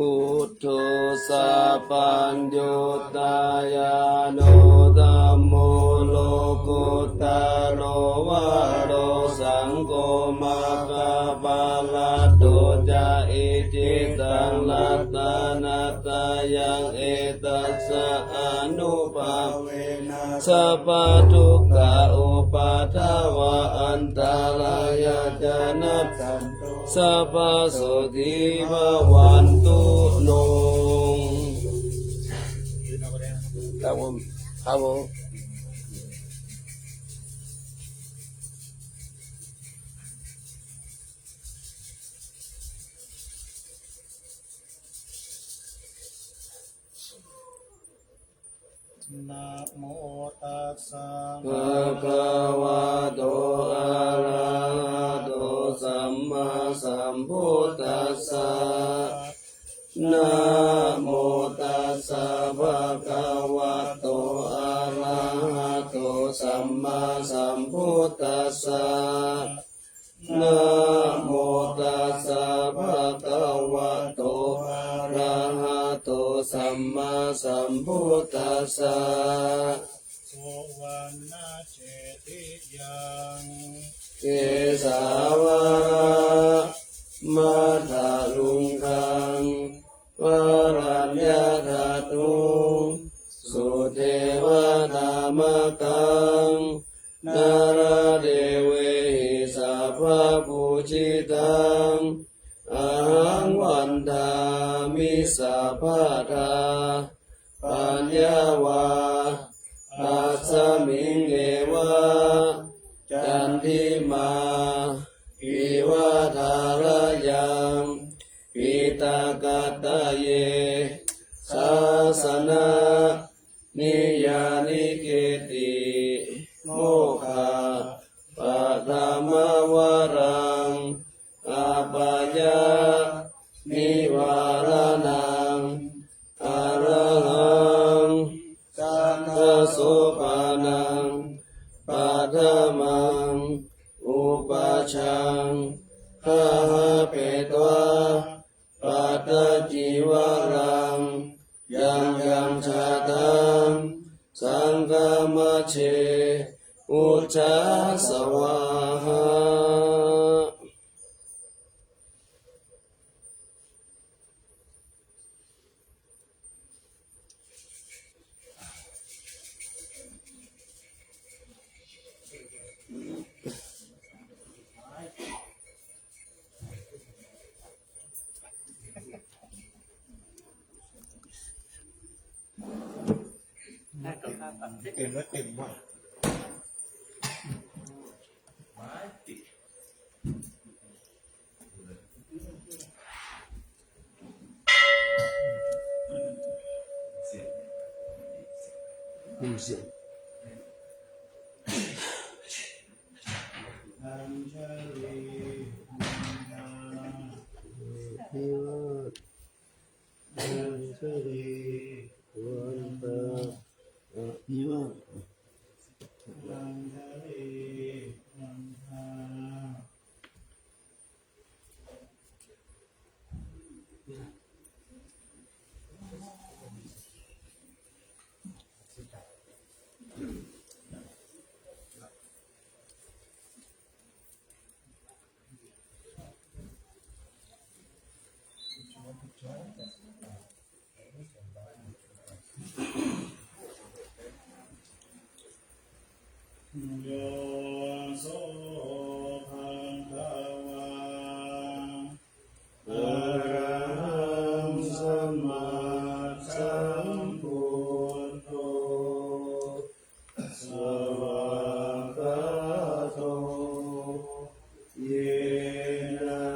พุทโธสัพพัญญุตายาโนธัมโมโลกุตตะโรวะโรสังโฆมัคคะปะละโตจะอิจิตังลัตตานัตตายังเอตัสสะอนุภาเวนะสัพพทุกขาอุปัฏฐวะอันตรายะจานัสสันตุสัพพโสติภวันตุโนครับผมครับผมนะโมตัสสะภะคะวะโตอะระหะโตสัมมาสัมพุทธัสสะนะโมตัสสะภะคะวะโตอะระหะโตสัมมาสัมพุทธัสสะนะโมตัสสะภะคะวะโตอะระหะโตสัมมาสัมพุทธัสสะโสวันนาเจติยังเกสาวะมาทาลุงคังวรัญญาธาตุสุเทวธรรมกังนาราเดเวหิสัพพะปูชิตังอาหังวันทามิสัพพะทาปัญญาวาปัสสมิงเอวะจันทิมาอิวะทารยังปิตากัตตะเยสาสนะนิยานิเกติโมฆะปะธรรมวรังอาปายานิวารนังอรหังสัทธโสปานังปัฏฐมังอุปัชฌังหะหะเปตวะปัตตจิวรังยังยังชาตังสังฆมัชเชอุจจาสวาหะเต็มแล้วเต็มว่ะอัญชลีอัญชลีวันตานิวะอัญชลีวันตาโยโสภะคะวะอะระหังสัมมาสัมพุทโธสวากขาโตเยนะ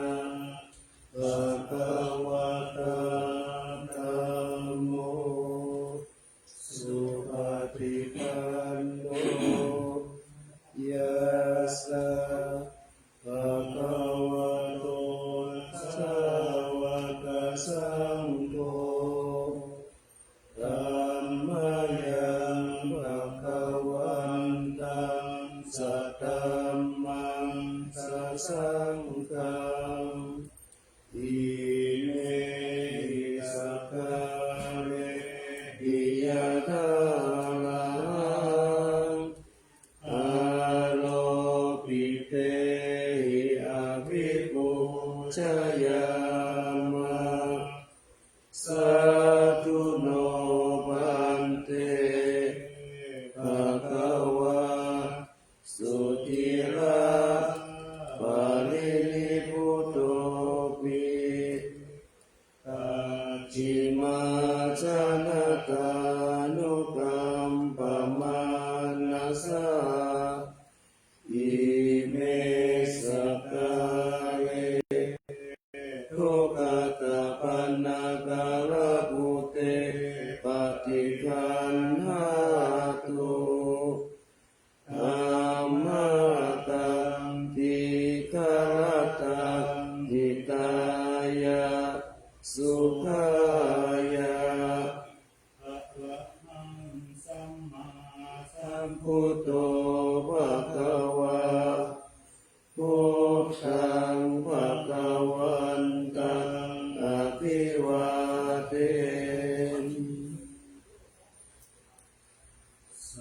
ภะคะวะตาธัมโมสุปฏิปันโนยัสสะภะคะวะโตสาวกสังโฆธัมมายังภะคะวันตังสัทธัมมังสัสสังฆังอิเมหิ หิอาภิปุชยามะสาธุโนภันเตภะคะวะสุติระปารินิพพุตโตปิปัจฉิมาชนะตานุกัมปมานัสสะอิเมสกาเลทุกขตาปันนากาลปุเตปฏิคันหาตุธัมมาตังติคารตังทิตายะสุขายะอะระหังสัมมาสัมพุทโธภะคะวะพุทธังภะคะวันตังอะภิวาเทมิส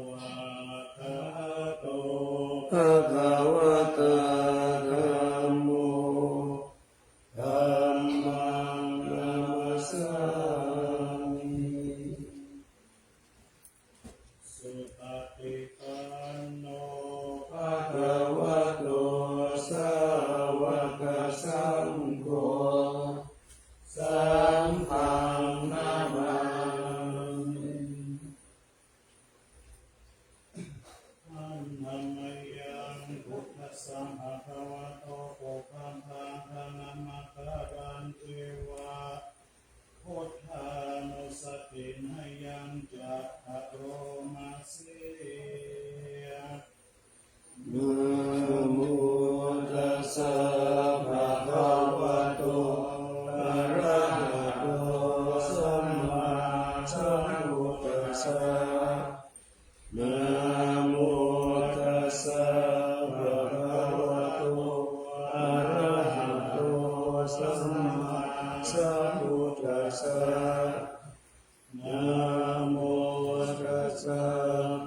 วากขาโตภะคะวะตาธัมโมธัมมังนามัสสามิสุปฏิปันโนภะคะวะโตสาวกสังโฆสังฆังนามามิ อันธัมมัยยังพุทธัสสะภะคะวะโตโภคัมภะคะนะมะคะรันเทวะพุทธานุสตินะยังจะอะโรมาเสนะโมตัสสะภะคะวะโตอะระหะโตสัมมาสัมพุทธัสสะนะโมตัสสะภะคะวะโตอะระหะโตสัมมาสัมพุทธัสสะนะโมตัสสะ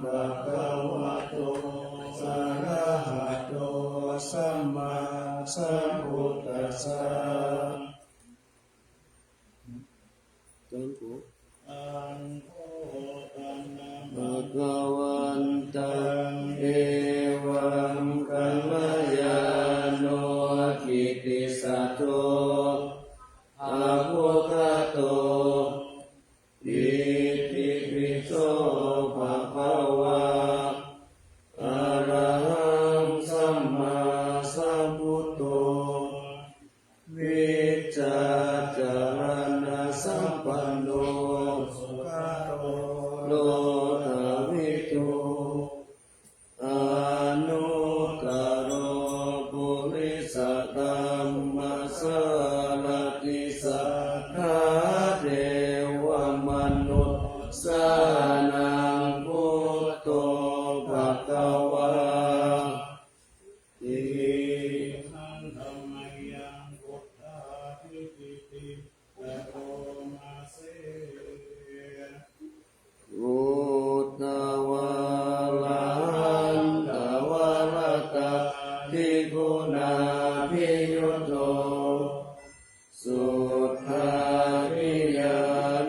ภะคะวะโตอะระหะโตสัมมาสัมพุทธัสสะตังโกอังโฆตันนะภะคะวันตังเอวังกัลยาโนทิติสัตโตอะโภคาโตอิติปิโสภะคะวะอะระหังสัมมาสัมพุทโธวิจาจารณสัมปันโนสุขโตโลกวิทูอนุตตโรปุริสธัมมัสสะรติสัทธาเทวมนุษย์สานังพุทโธภะคะวะอิหังธัมมัยยังพุทธาภิติติอะโรมาเสอุตตวาลันตวาลตาทิคุณาภิยุตโตสุทธาริยา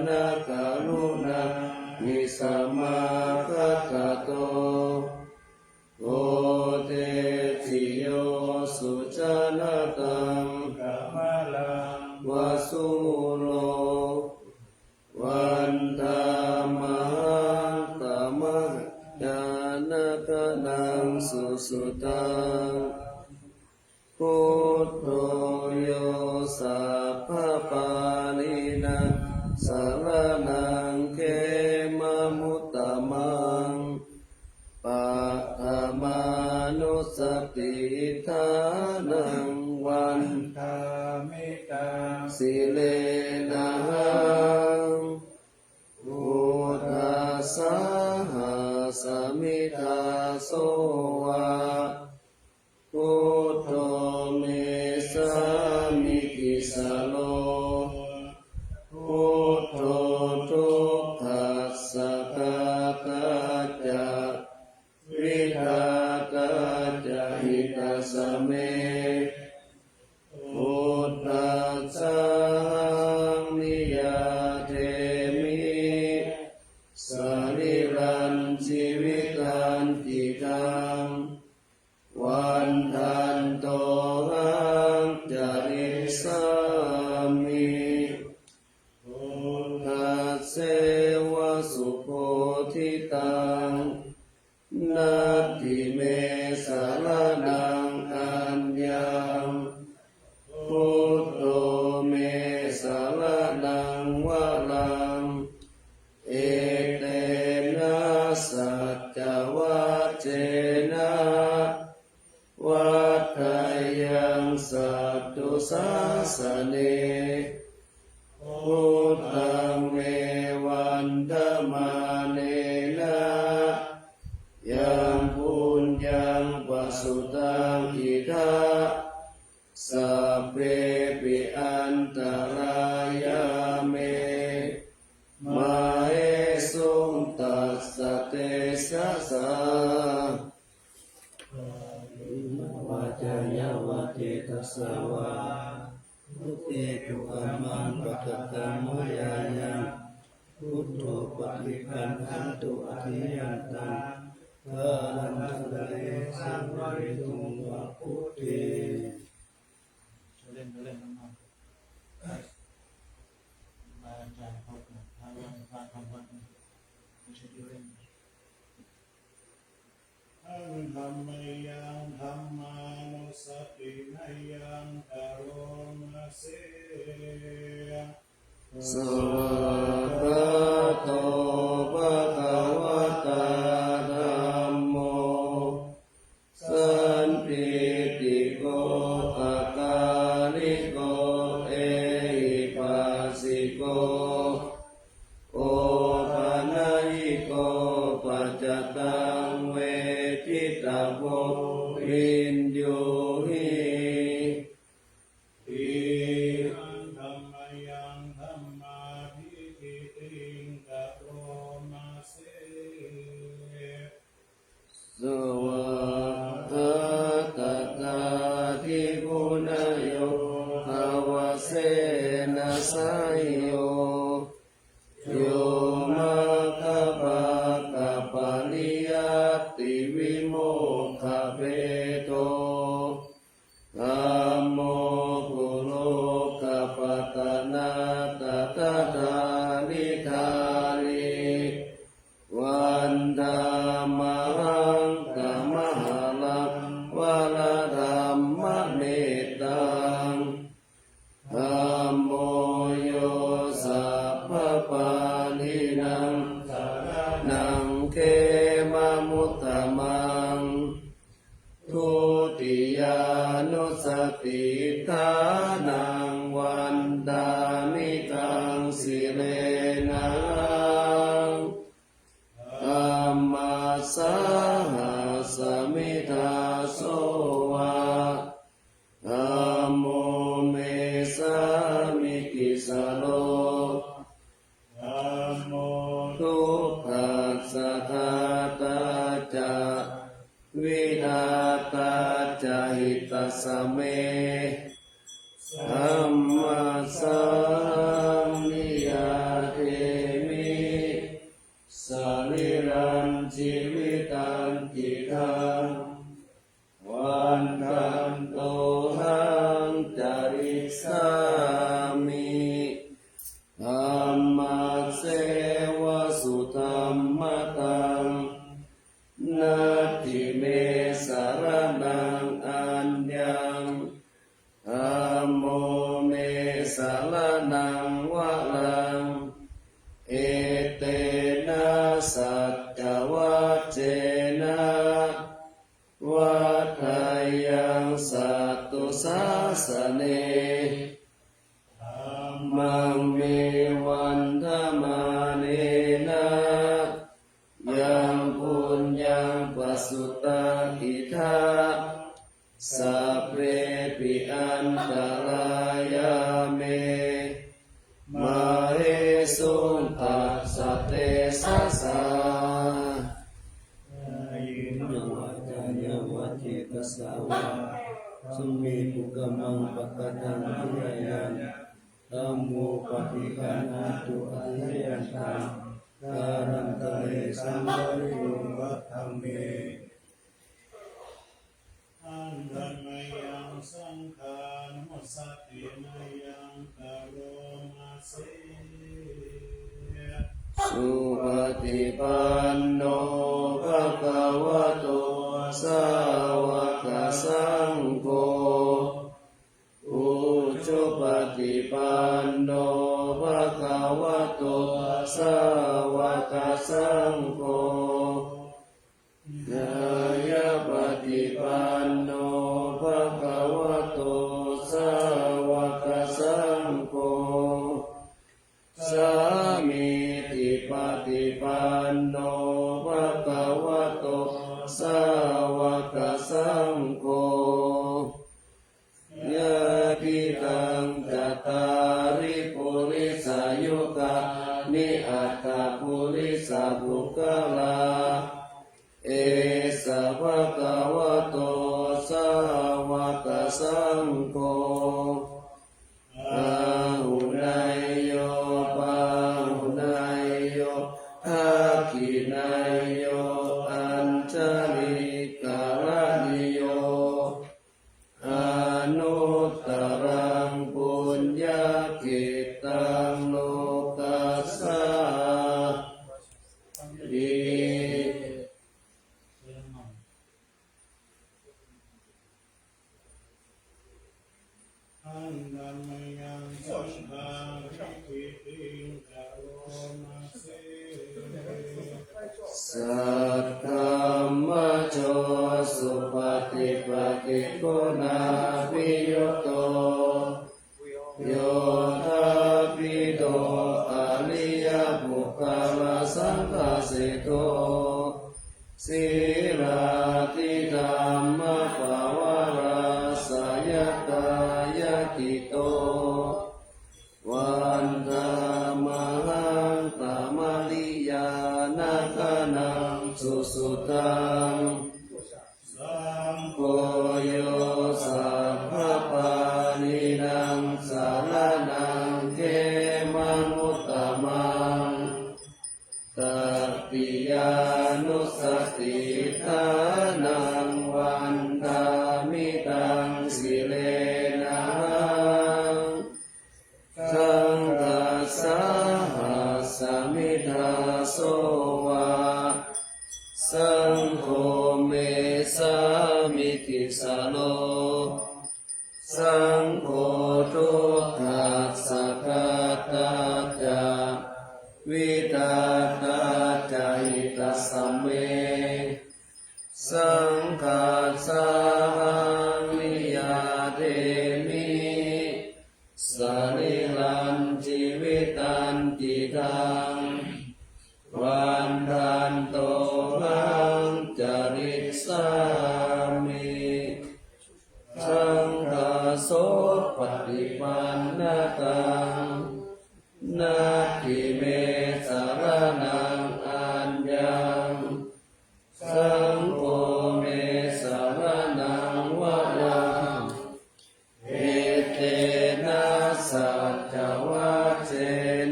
นกรุณามิสัมมาคัตตโตโอเตติโยสุจนะตังกัมมะลังวะสุโรวันธามหังตมะญาณกนังสุสุตังพุทโธโยสัพพปาลินังสารนังเขมะมุตตมังปัฏฐานุสติทานังวันทามิตังสิเลนะหังพุทธัสสะหาสมิทาโสวะพุทโธเมสามิกิสโลพุทโธทุกขัสสะกาตาจะวิทาตาจะหิตัสสะ เมพุทธัสสะนิยาเทมิสรีรันชีวิตันติตังวันทันโตหังจาริสามิพุทธัสเสวะสุโพธิตังนาทิเมสารนังอัญญังพุทโธเมสารนังวะลังเอเตนะสัจจวัจเจนะวัฏฏายังสัตตุสาสเนพุทธังเมวันธมาเนนะยังปุญญังปัสสุตังอิทาสัพเพปิอันตรายาเมมาเอสุงตัสสะเตสะสะวัจยาวะเจตสวะพุทเตตุกัมมังปัจจตังมยายังพุทโธปฏิปันหันตุอธิยันตังทานันทะเลสังวริตุงวะพุทเตเล่นน้ำมันมาจ่ายเขาทางวันพาทำวันไม่ใช่เล่นอังธรรมยังธรรมานุสตินายังกโรมาเสสวากาโตภะคะวะตาธัมโมสันติติโกอาการิโกเอหิปัสสิโกโอปะนะยิโกปัจจตังเวทิตาโพวินโยหิธรรมยังธรรมาภิติติงกโรมาเสสวากาตตาทิพุนโยภาวเสนะสายโยโยมาคปะกะปะริยัตติวิโมกขเปโตธัมโมกุโลกปะตะนาตตะทานิทานิวันธรรมังกมหาลังวะละธัมมะเมตตังธัมโมโยสัพพะปานินังนังเขมะมุตตมังทุติยานุสติทานังวันดามิกังสิเลนังธัมมัสสะหัสสมิทาโสวะธัมโมเมสามิกิสโลธัมโมทุกขัสสะทาตาจะวิทาตาจะหิตัสสะเมธัมมัสสะนิยาเทมิสรีรันชีวิตันติตังวันทันโตหังจาริสามิธัมมัสเสวะสุธัมมตังนาทิเมสารนังอัญญังธัมโมเมสารนังวะลังเอเตนะสัจจวัจเจนะวัฏฏายังสัตตุสาสเนมังเมวันธมาเนนะยังปุญญังปัสสุตังอิทาสัพเพปิอันตรายาเมมาเอสุงตัสสะเตสะสะยินโยวัจยาวะเจตสาวะ สุมีตุกมังปะกตังทิยายันธัมโมปฏิคันหาตุอริยันตังการันตะเรสัมปริโยวัฏธัมเมอันดัมมายังสังฆานุมัสสติมายังกะโรมาเสสุปฏิปันโนภะคะวะโตสาวกสังโฆอุชุปฏิปันโนภะคะวะโตสาวกสังโฆญาญาปฏิปันโนภะคะวะโตสาวกสังโฆสามีจิปฏิปันโนภะคะวะโตสาวกสังโฆญาติตังจัตตาริปุริสายุกะนิอัตตปุริสาภุคลาเอสะภะคะวะโตสาวกสังโฆอาหุนายโยปาหุนายโยอาคินายโยอัญชลิกาลนิโยอนุตตรังปุญญากิตังโลกัสสะอิอันดัมมายังสังฆาริติกะโรมาเสสัทธัมมโชสุปฏิปันโกนาภิโยโตโยธาปิโตอริยบุคคลสังฆสิโตสีราติธรรมปวาราสยตายติโตวันธามหังตามลิยานาคานังสุสุตังสัมโกโยสัพพปานินังสารนังเขมานุตตมังตัปปิยานุสติทานังวันทามิตังสิเลนะสังฆัสสะหัสสมิทาโสวาสังโฆเมสามิติสโลสังโฆทุกขัสสะกัตตาจาวิตาตาจาหิตสัมเมสังฆัสสะหังนิยาเทมิสริลันจิวิตันติทังวันทันโตหังจริสามิสังฆโสปฏิปันนตังนาทิเมสารนังอัญญังสังโฆเมสารนังวะรังเอเตนะสัจจวัชเช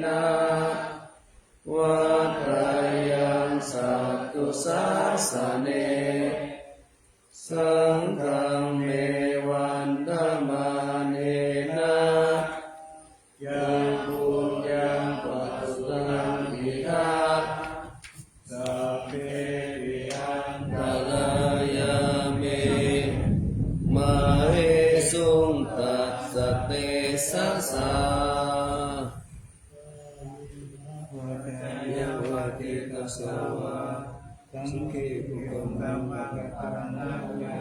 นะวัฏรายังสัตตุสาสเนสังฆังเมวันธรรมาเนนะยังปุญญังปัสสังทิทาสัพเพวิอันตรายามิมาเอสุงตัสสะเตสัสสะยังวะติตัสสะวะสังเกตุกรรมมะกะตานะยะ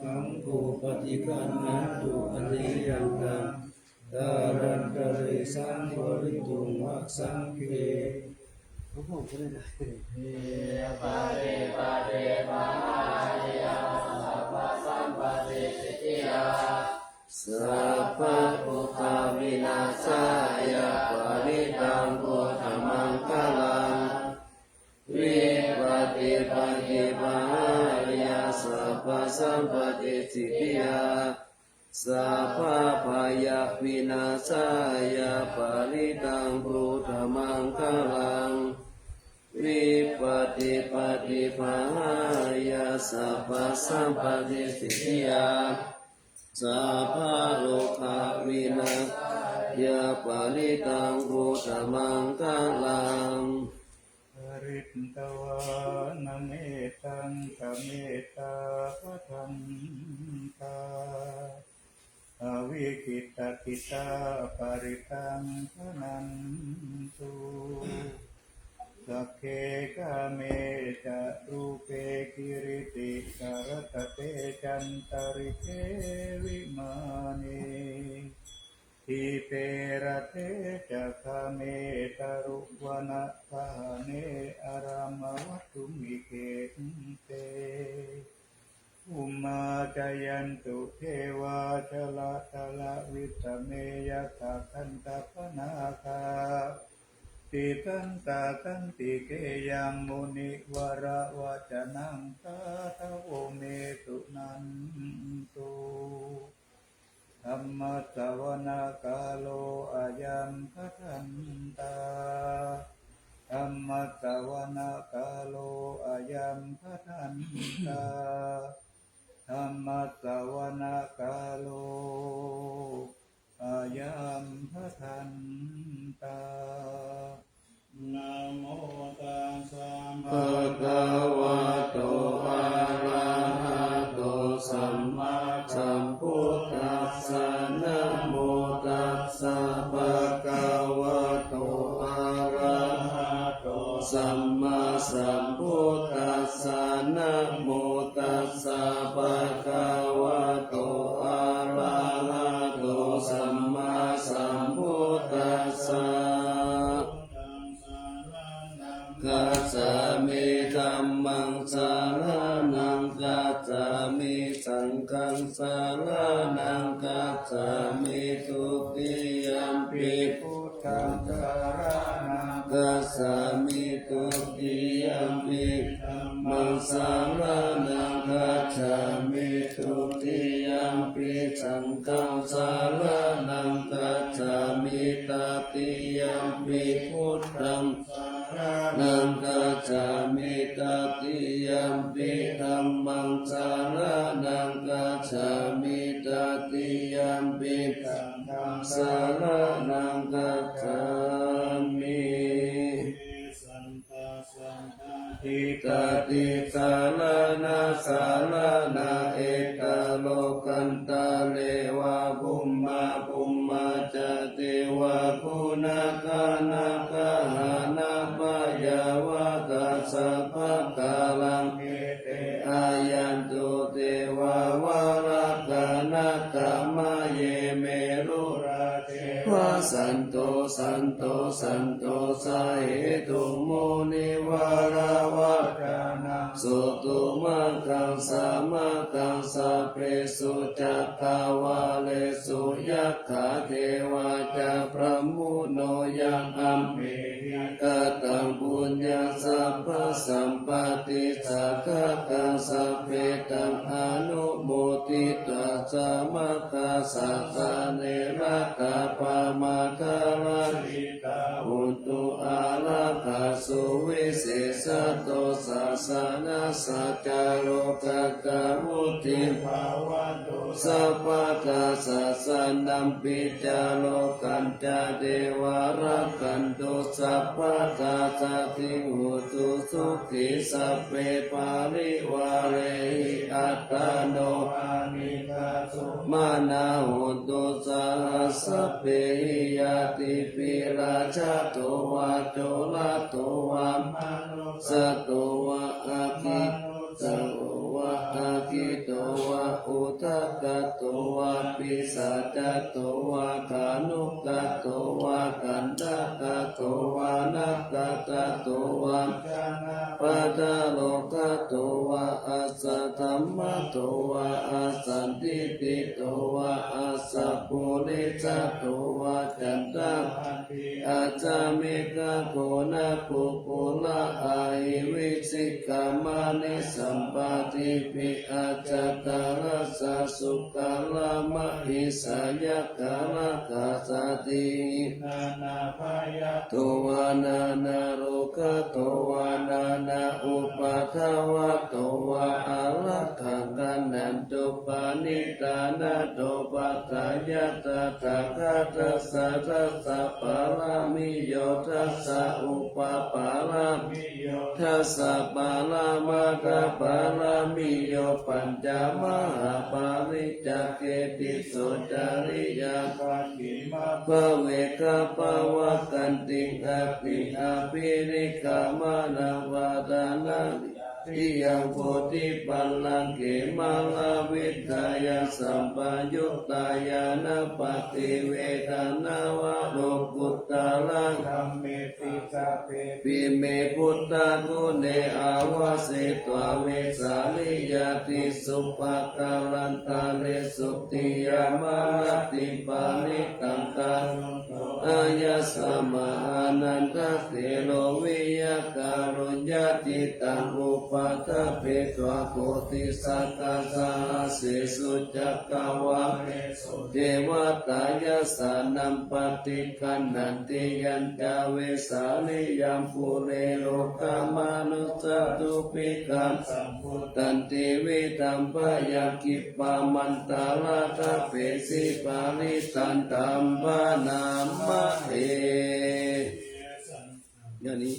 สังโฆปฏิปันนะตุอริยันตังดารันตะเรสังวริตุงวะสังเกปะเรปะเรมหายาสัพพสัมปติสิทธิยาสัพพะพุทธวินาศายาปริตังพุทธมังคลังวิปฏิปันติมหายาสัพพ สัมปติสิทธิยาสัพพะพายาวินาศายาปาริตังพุทธมังคลังวิปติปฏิภาหายาสัพพะสัมปติสิทธิยาสัพพะโลกาวินาศยาปาริตังพุทธมังคลังปริตตวานเมตังกเมตตาปะทันตาอวิกิตกิตาปริตังพนันตุสัพเพกาเมจะรูเปกิริติสารตเตจันตริเทวิมานีทิเประเทจะคาเมตารุวนะพาเนอารามวัตถุมิเกเตอุมาจายันตุเทวาชละทละวิตเมยตาคันตปนาคาติตันตาคันติเกยังมุนิวระวะจนังตาทโวเมตุนันตุธัมมัสสวนาคาโลอายัมพัทันตาธัมมัสสวนาคาโลอายัมพัทันตาธัมมัสสวนาคาโลอายัมพัทันตานะโมตัสสะภะคะวะโตอะระหะโตสัมมาสัมพุทธัสสะนะโมตัสสะภะคะวะโตอะระหะโตสัมมาสัมพุทธัสสะนะโมตัสสะภะคะวะโตอะระหะโตสัมมาสัมพุทธัสสะกัจฉามิธัมมังสารนังกัจฉามิสังฆังสารนังกัจฉามิทุติยัมปิพุทธังสารนังกัจฉามิทุติยัมปิธัมมังสารนังกัจฉามิทุติยัมปิสังฆังสารนังกัจฉามิตติยัมปิพุทธังนังกัจฉามิตติยัมปิธัมมังสารนังกัจฉามิตติยัมปิสังฆังสารนังกัจฉามิทิตติสารนาสารนาเอกโลกันตาเลวะภุมมาภุมมาจเตวะคุณากานาคาหานาปยาวะกัสสะภะกาลังเอเตอายันตุเตวาวาระกานาคามะเยเมรุราเทวะสันโตสันโตสันโตสาเหตุโมนิวาราวะจานังสุตุมังคังสามังคังสัพเพสุจัตตาวาเลสุยัคขาเทวาจาพระมุโนยังอัมเมหิกตังปุญญาสัพพสัมปติสักขะกังสัพเพตังอนุโมทิตัสสะมะคะสัสสะเนระกะปะมะคะลาลิตาอุตุอาราคาสุวิเศษโตสัสสะนะสัจจโลกกะมุติภาวะโตสัพพะทาสัสสะนัมปิจาโลกันจาเทวารักขันตุสัพพะทาสัตถิหุตุสุขิสัพเพปาริวาเรหิอัตตโนอามิกาสุมานาหุตุสาสัพเพหิยาติปิราชาโตวะโจลาโตวะมนุสโตวะอาคิโตวะอาคิโตวะโอ อุทกโตวาปิสัจโตวาขานุกโตวากันตกโตวานักตโตวาปัตโลกโตวาอัสสะธัมมโตวาอัสสันติติโตวาอัสสะปุริสโตวาจันตาอาจามิกะโกนะปุปุละอาหิวิสิกามานิสัมปาทิปิอาจตารัสสะสุกาลามะหิสายะกาลกาสตินานาภายะโตวานานาโรกะโตวานานาอุปาทาวะโตวาอาลักขังกันนันตุปานิตานาโตปัตตายะตถาคตัสสะทัสสะปารามิโยทัสสะอุปปารามิโยทัสสะปารามาตาปารามิโยปัญจมหาปาริจเกติโสจาริยาปันติมาภเวกาปวะกันติงอภิอภิริกามานาวาดานาทิยังโพธิปัลลังเกมาลาวิทายาสัมปยุตตายานาปฏิเวทนาวะโลกุตตะลังธัมเมติสะเปปิเมพุทธานุเนอาวาเสตวเวสาลิยาติสุปะกาลันตาเลสุติยามานติปานิตังกาอายาสมานันทเตโลวิยาการุญญาจิตังอุปัฏฐเปตวะโพธิสัตตาสาสิสุจักกวะเทวตายาสานัมปฏิคันนันติยันจาเวสาลิยัมปุเรโลกามานุสตุปิกัมสัมพุตันติวิตัมปะยากิปามันตาลาตะเปสิปาลิตันตัมปะนามะเออย่างนี้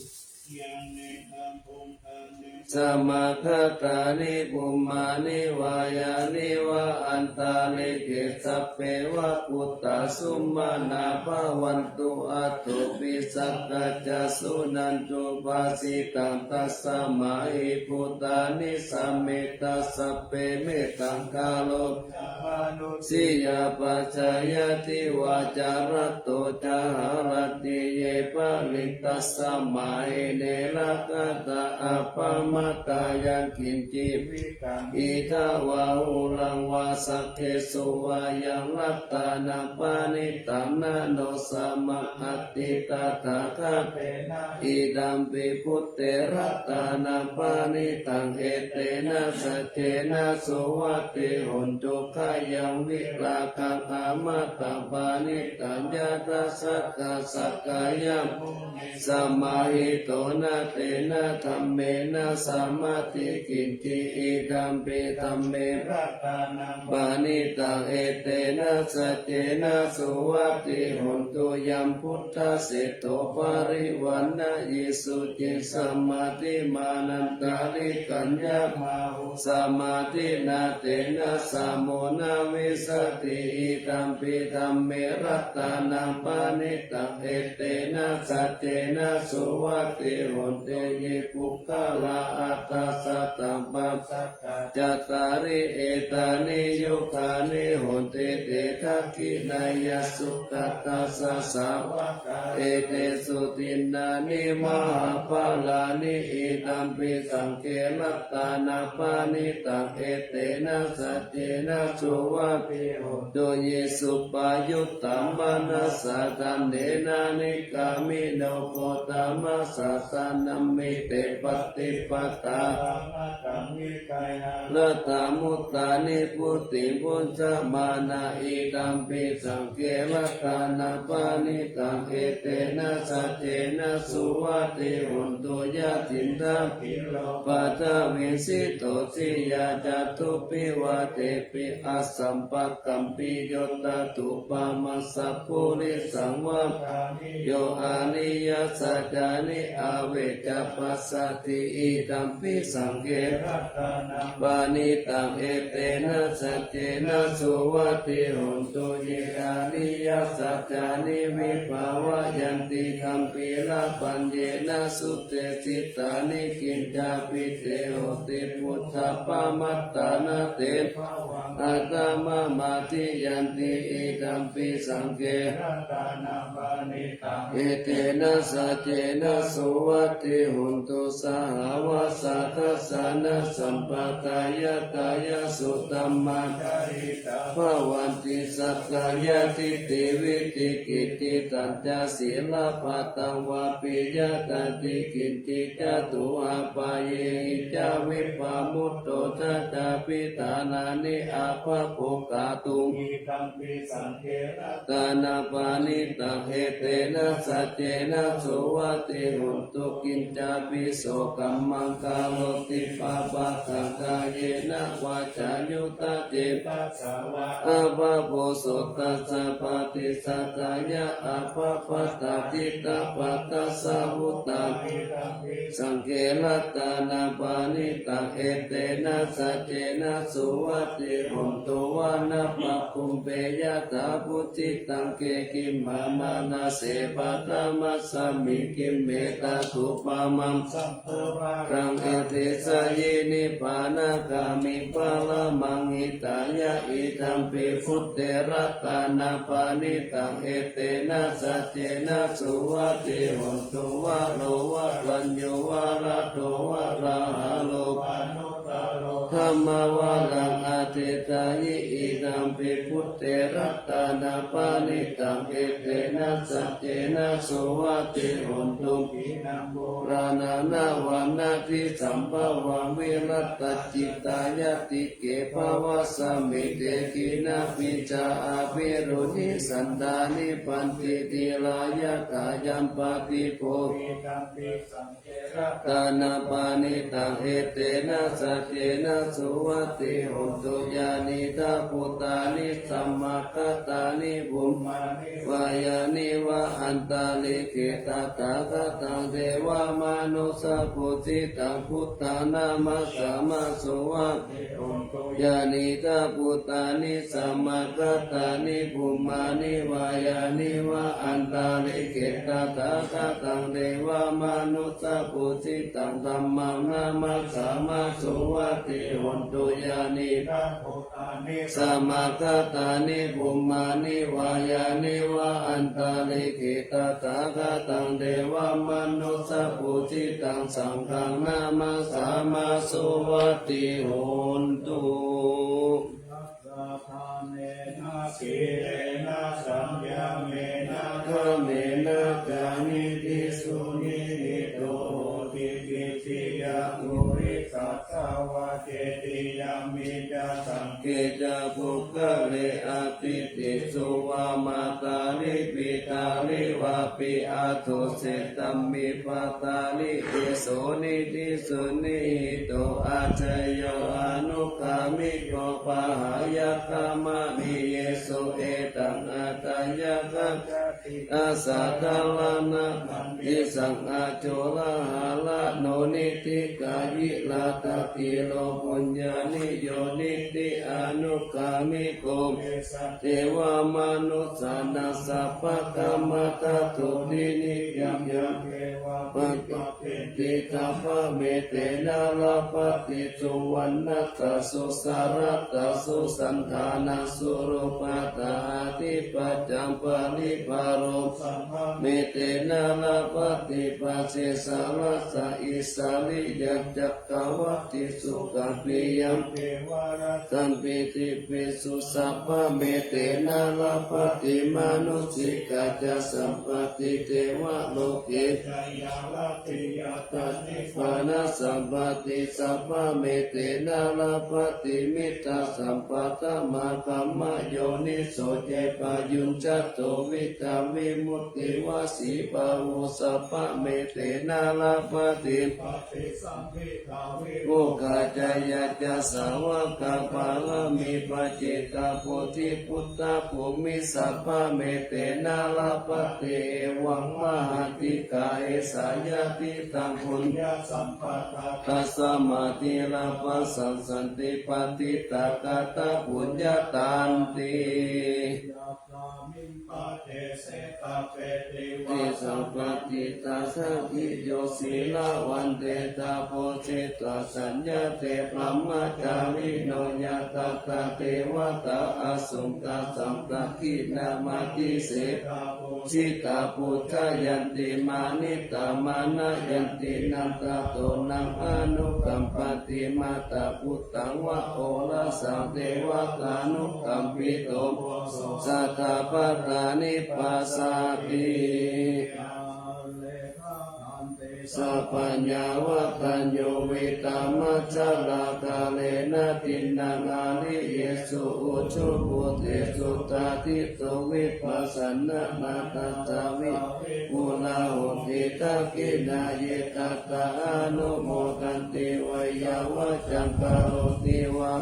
สมาคตานิปุมมานิวายานิวะอันตาลิเกสัพเพวะปุตตะสุมาณาภวันตุอัตตุปิสักกัจจสุนันตุปาสิตังตัสสะมาหิพุตตานิสัมเมตัสสะเปเมตังกาโลสิยาปัจจายติวาจารโตจาหารติเยปะลิตัสสะมาหิเนลกตะอัปปมัตตายังกินจิวิกังอิทาวาหุลังวาสักเทสุวายังลัตตานาปานิตังนาโนสมัคติตาตาคาเปนะอิดัมปิพุตเตรัตตานาปานิตังเอเตนะสัจเจนะโสวัติหุนตุขยังวิราคังอามาตังปานิตังยาตาสักกะสักกายังสมาหิโตนะเตนะธัมเมนะสัมมาติกินติอิดัมปิธัมเมรัตตานังปานิตังเอเตนะสัจเจนะสุวัติหุนตุยัมพุทธสิโตปาริวันนะยิสุจิสัมมาติมานันตาลิกัญญามาหุสัมมาตินาเตนะสัมโมนาวิสติอิดัมปิธัมเมรัตตานังปานิตังเอเตนะสัจเจนะสุวัติหุนเตยิปุคขลาอัตตาสัตตัมปัสสะจัตตาริเอตานิยุคานิหุนเตเตทักขินายสุขัตตาสะสาวกเอเตสุตินนานิมหาภาลานิอิตัมปิสังเกลัตตานาปานิตังเอเตนะสัจเจนะสุวัติหุนตุเยสุปายุตตัมมานัสสะตันเดนานิกามิโนโพตามัสสะสานัมมิเตปฏิปตาละตามุตตานิพุติปุญจมานาอิดัมปิสังเกลัตตานาปานิตังเอเตนะสัจเจนะสุวัติหุนตุยะถินทังปัตตวิสิโตสิยาจตุปิวะเตปิอัสส สัมปักกัมปิโยตตุปามัสสะปุริสังวะโยอานิยสัจจานิอาเวจะปัสสติอิตัมปิสังเกปานิตังเอเตนะสัจเจนะสุวัติโหนตุเยอานิยสัจจานิวิภาวะยันติคัมปิละปัญเยนะสุเตสิตานิกินจาปิเตโหติพุทธปามัตตานาเตอัตตมะมาติยันติอิตัมปิสังเกเอเตนะสัจเจนะสุวัติโหนตุสหวาสัทธัสสะนะสัมปตายตายสุตัมมาภวันติสักกายทิฏฐิวิธิกิติตัญจศีลปัตตังวาปิยตันติกินติจตุอาปาเยจาวิปามุตโตทัจจาปิตานานิอาภะโภกาตุงตานาปานิตังเอเตนะสัจเจนะสุวัติโหนตุกินจาปิโสกัมมังกาโลติปาปะสังกายเยนะวาจายุตเจปัสสาวะอาภะโพโสตัสสะปฏิสัตตายะอาภะปัตตาทิตาปัตตาสาวุตตาสังเกลัตตานาปานิตังเอเตนะสัจเจนะสุวัติโหนตุวานะปะคุมเปยะตาพุจิตังเกกิมมามานาเสปะตามัสสมิกิมเมตาสุปามัมรังเอเตสะเยนิปานากามิปะละมังหิตายะอิทัมปิพุทเตระตานาปานิตังเอเตนะสัจเจนะสุวัติโหนตุวะโลวะรัญโยวะระโตวะระหะโลธรรมวะลังอาเทตายิอิตัมปิพุทเตระตานาปานิตังเอเตนะสัจเจนะสุวัติโหนตุรานานาวันนาทิสัมภวังวิรัตจิตายติเกภวะสมิเตกินาปิจาอาภิรุณิสันดานิปันติติลายะกายัมปติโภตานาปานิตังเอเตนะสัจเจนะสุวัติโหนตุญาณิตาปุตตานิสัมมาคัตตานิบุมวายานิวะอันตาลิกิตาตาคตังเทวามนุสะปุจิตังพุทธานามัสสะมาสุวะญาณิตาปุตตานิสัมมาคัตตานิบุมมานิวายานิวะอันตาลิกิตาตาคตังเทวามนุสะปุจิตังธัมมังนามัสสะมาสุวัติโหนตุญาณิสัมมาคัตตานิบุมมานิวายานิวะอันตาลิกิตาตาคตังเทวามนุสะปุจิตังสังฆังนามัสสะมาสุวัติโหนตุสีเลนะสัญญาเมนะธรรมเมนะกานิทิสุนิริโตติกิติยาภูริสัตถาวะเจติยามิจาสังเกจาภุกะเลอาติติสุวามาตาลิปิตาลิวาปิอาทุเสตัมมิปตาลิเอโสนิติสุนิโตอาจโยอนุคามิโยปะหายะคามะมิเยสุเอตังอาตายะกัจอาสัตตาลานะอิสังอาโจลาหาละโนนิติกายิลาตติโลปุญญานิโยนิติอนุกามิโกเทวามนุสานาสัพพะกรรมตะตุนินิยัมยัมปัจจิติกาภเมเตนะลาปฏิสุวรรณตัสสุสารตัสสุสันธานาสุรูปตาติปัจจังปนิพาโรเมเตนะลาปฏิปัสสิสารัสสะอิสาลิยัจจักขวัตติสุขัมปิยัมสัมปิติปิสุสัพพะเมเตนะลาปฏิมานุสิกาจสัมปติเทวะโลเกปานาสัมปติสัพพะเมเตนะลาปฏิมิตาสัมปตะมาคัมมะโยนิโสเจ ปยุญจัตโตวิกาวิมุตติวาสีปะโวสัพพะเมเตนะลาภติ ปฏิสัมภิทาวิ โภคาจายาจาสาวกาปาลมีปัจเจกาโพธิพุทธภูมิสัพพะเมเตนะลาภติวังมหาติกาเอสายาติตังพุญ ยาสัมปัตตา ตัสสมาติลาภสันสันติปฏิตากาตาปุญญาตันติ ยาพรามิงปะเทเสตาเปติ เต วา สัพพิตาสัพพิโยสีลาวันเตตาโพเชตาสัญญาเตปรมจาริโนยาตตาเทวตาอสุงตาสัมปะกินามาติเส ตาโพ ชิตาพุทธยันติมานิตามานะยันตินันตาโตนังอนุกัมปติมาตาพุทธังวะโอลาสังเทวตานุกัมปิโตสัทธาปัตตานิปัสสาติ ยาเลขาอันเต สัพพัญญาวะตัญโยวิตามัจจลากาเลนะตินังอาลิเยสุอุชุปุเตสุตาทิโตวิปัสสนะนาตตาวิมุลาหุติตากินาเยตัตตาอนุโมกันติวยาวะจังกาโรติวะ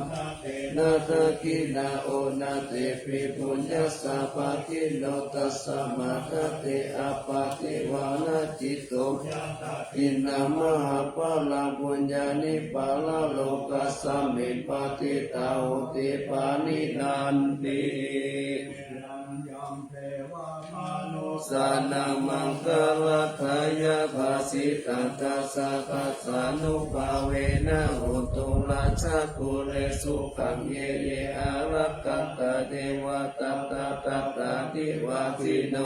นาตกินาโอนาเตปิปุญญาสาปะกิโนตัสสะมาคเตอะปะติวานาจิตโต อินามหาปาลาปุญญานิปาลาโลกัสสมิปติตาหุติปานินันติ ยังยังเทวามนุส สานามังคลัทายาภาสิตันตัสสะตัสสานุภาเวนะหุตุราชกุเลสุขังเยเยอารักขันตเทวตัตตาตัตตาทิวาสิโน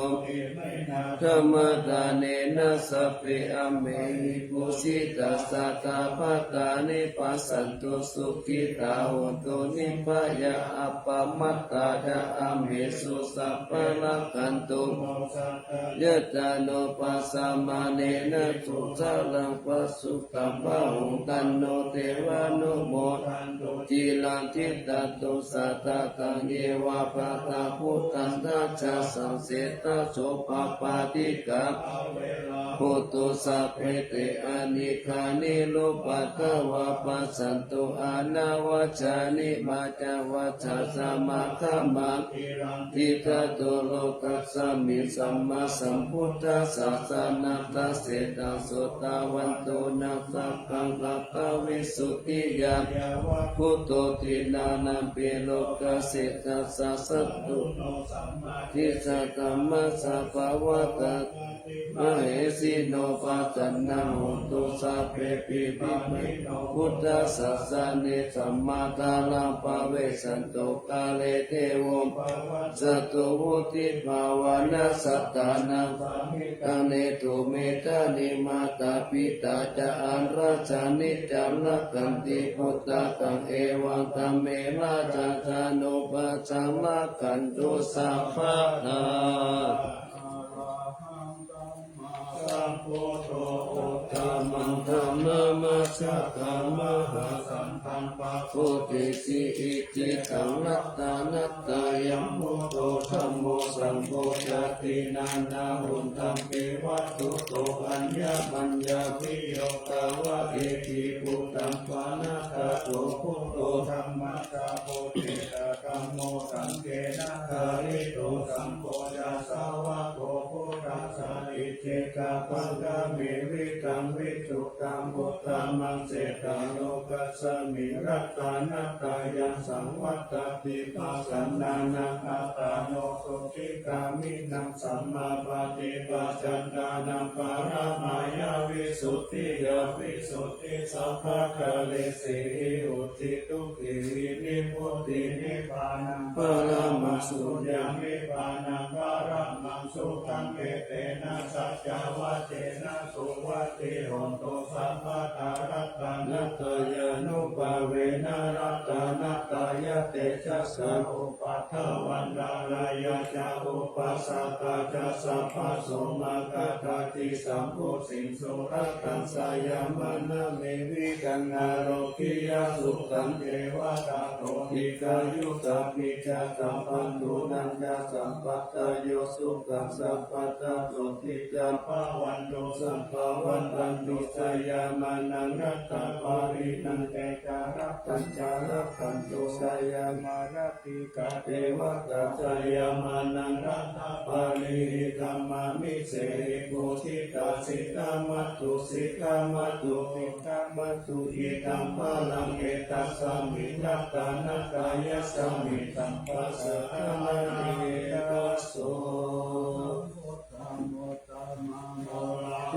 ไม่นา ธรรมตาเนนะสัพเพอเมหิปุสิตัสสะตาภะตานิปัสสันตุสุขิตาหุตุนิพพายะอัปปมัตตาดะอเมสุสัพพะละกันตุ โมสักกะ ยะตาโนปัสสะมาเนนะทุสะลังปัสสุตัมภะหุตันโนเทวานุโม ทันตุ จิลังทิตาตุสัตตะตังเยวะปะตาพุทธันทัจจาสังเสตโสภะปาติกะ เอาเวลา โหตุสัพเพเตอานิคานิโลปัตตวะปัสสันตุอานาวาจานิมาจาวัจจะสมาคามา ทิรัง ทิตาโตโลกัสสมิสัมมาสัมพุทธัสสะสะนัตตะเสตังโสตาวันโตนะสัพพังกัปปะวิสุทธิยา ยาวะ พุทโตตินานัมเปโลกัสสิตัสสะสัตตุ โนสัมมา ทิสัตตมัสสะภาวะตะ มเหสีโนปัจจนะโหตุสัพเพปิปิเมพุทธสัสสะเนสัมมาตาลังปะเวสันโตกาเลเทวม ภาวะ สตุวุติภาวนาสัตตานัง สามิ ตังเนตุเมตานิมาตาปิตาจะอันราชานิจังนักกันติพุทธะกังเอวังตัมเมราจันทานุปัสสะมะกันตุสัพพะนา สัมพุทโธโอ ธรรมังธรรมมัสสะธรรมหา สัมพันธ์ปะ โพธิสิอิจิตังนัตตานัตตายัมมุโตธัมโมสัมโพชาตินานาหุนตัมเปวัตตุโตอัญญมัญญาวิโยตาวะเอติปุตตัมปานาคาโตพุทโต ธรรมะตาโพธิตาธัมโมสังเกนะคาริโตสัมโพยาสาวะโกพุทธัสสะอิเทกาปังกามิวิตังวิจุตังพุทธัมมังเสตาโลกัสสมิรัตตานัตตายังสังวัตตติปัสสันนานังอัตตาโนสุขิกามินังสัมมาปฏิปัสสันดานังปารามายาวิสุทธิยาวิสุทธิสัพพะคะเลสีอุทิตุกิรินิพุทธินิพพานัง ปรามัสสุ สุญญามิปานังวาระมังสุขังเกเตนะสัจจาวะเจนะสุวัติโหนตุสัพพะตารัตตานัตตยานุปาเวนะรัตตานัตตายะเตชะสะอุปัฏฐวันดารายะจาอุปัสสะตาจะสัพพะโสมากะตาติสัมพุสิงสุรัตตังสายามานะเมวิกังอาโรกิยาสุขังเทวตาโตติกายุตาปิจาตัมปันตุ นันยาสัมปัตตโยสุขังสัพพะตะโสติจัมปะวันโตสัมภวันตันตุสยามานังรัตตาปารินังเตจารัตัญจารักันตุสยามารติกาเทวตาสยามานังรัตตาปาริธัมมามิเสริโกทิตาสิกามัตตุสิกามัตตุสิกามัตตุอิตัมปะลังเอตัสสามินัตตานัตตายะสามิตัมปัสสะทานานิตัสโส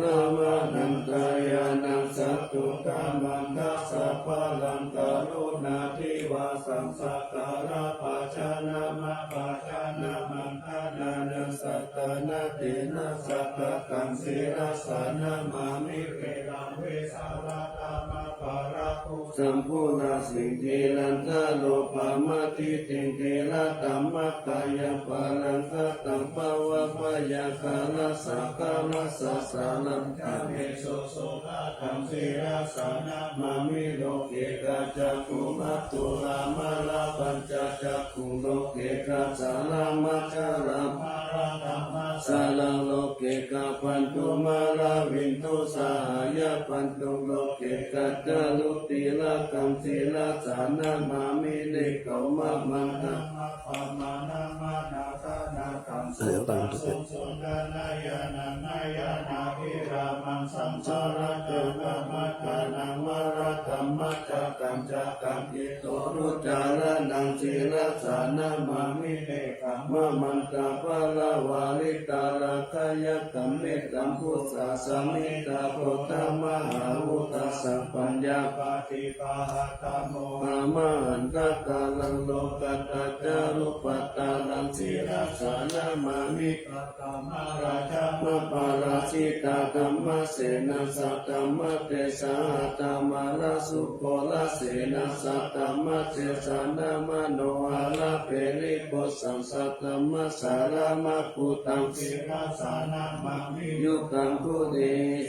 นามานันตายานังสัตตุกามันทัสสะพะลังกรุณาธิวาสังสักการะปัจจานะมะปัจจานะมันทานานัสสัตตนะเตนะสัพพะกังสิรัสสะนะมามิเวรังเวสาระตามะปะระภูสัมภูนาสิงเทลันทะโลภะมะติติงเทละตัมมะกายะปะลังคะตัมปะวะปะยะคาละสักกะละสะสะลังคะเมโสโสภะกังสิรัสสะนะมามิโลเกกะจักขุมัตตุลามะลาปัญจจักขุโลเกกะสาลามัจจารามาราธัมมาสาลังโลเกกะปันตุมาลาวินตุสาหายะปันตุโลเกกะจารุติละกังสิละสานะมามิเลเกมะมันตะมะปะมานะมานาตานาคังสุตังสุสุดานายานันายานาภิรามังสัมสาระเจนะมะกานังวะระธัมมะจักกังจักกังอิโตรุจาระนังสิละสานะมามิเลกัมมะมันตะปะละวาลิตาละกายะกัมเมตัมพุทธาสมิตาโพธามหาวุตัสสะปัญญาปฏิปาหะตโมอามหันตะกาลังโลกัตตะจารุปัตตาลังสิรัสสะนะมามิปัตตมะราชามะปาราชิตาธัมมะเสนะสัตตมะเตสะหะตามาลาสุโคลาเสนะสัตตมะเตสะนะมโนอาลาเปริโกสังสัตตมะสารามะกุตังสิรัสสะนะมามิยุตังคุเด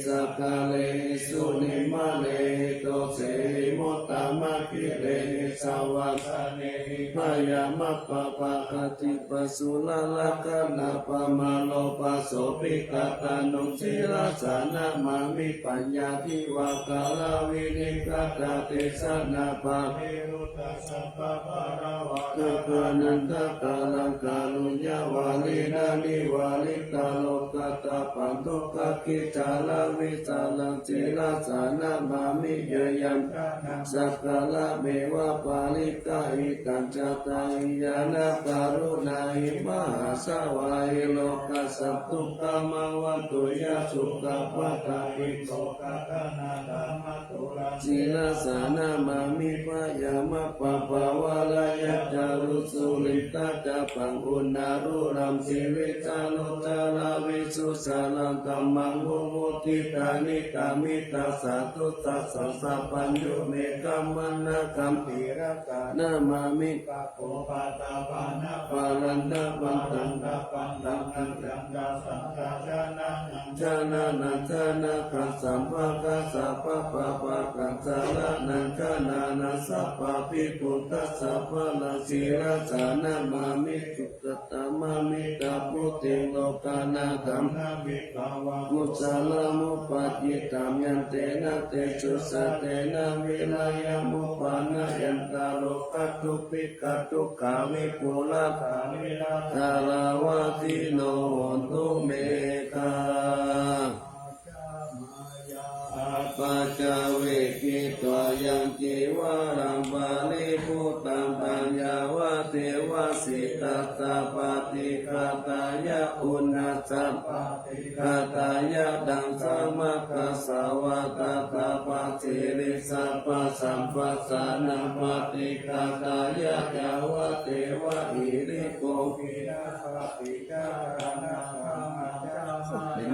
สักกะเลสุนิมะเลโตเสมุตตมะคิเรสวัสสะเนหิพยามะปะปะกติปัสสุลละกะนะปะมาโลปัสโสปิกตานุสิรัสสะนะมามิปัญญาทิวากาลวินิกตาเตสะนะปะเมรุตตะสัพพะปะระวะนะกะนันทะกาลังกาลุญญาวาลินานิวาลิตาโลกัตตะปันตุกะกิจาลวิจาลังสิรัสสะนะมามิเยยัมสักกะละเมวะปาลิกาหิตัญจตาหิยานะการุณาหิมหาสวาหิโลกัสสัตตุกะมะวันตุยะสุขะปัตตาหิโสกะกะนาธรรมตุระสิรัสสะนะมามิพยามะปะปะวะลายะจารุสุลิตาจาปังอุณารุรัมสิวิจานุตาลาวิสุสาลังธัมมังมุมุติตานิกามิตาสาตุตัสสะสัพพัญญุเมกัมมนะกัมปิรกานะมามิปะโภปะตาปานะปาลันตะปันตังตะปันตังอันตังตาสังฆาจานะนังจานะนังจานะกัสสัมภะกัสสะปะปะปะกัสสะละนังจานะนัสสะปะปิปุตตะสัพพะละสิรัสสะนะมามิจุตตะมามิตาพุติโลกานาธัมนะวิภาวะกุศลมุปปัจจิตัมยันเตนะเตจุสะเตนะวิลายมุปปานะยันตาโลกัตถุปิกตุกาวิปุระกาวิลาทาราวะติโนโหตุเมฆาปัจจเวกิตวยังจีวารังบาลิพุตตังปัญญาวะเทวะสิตตาปฏิฆาตายะอุณาสัพปฏิฆาตายะดังสมัคคะสาวะตาตาปฏิริสัพพสัมปัสสานาปฏิฆาตายะยาวะเทวะหิริโกภินาปฏิฆานานามาจา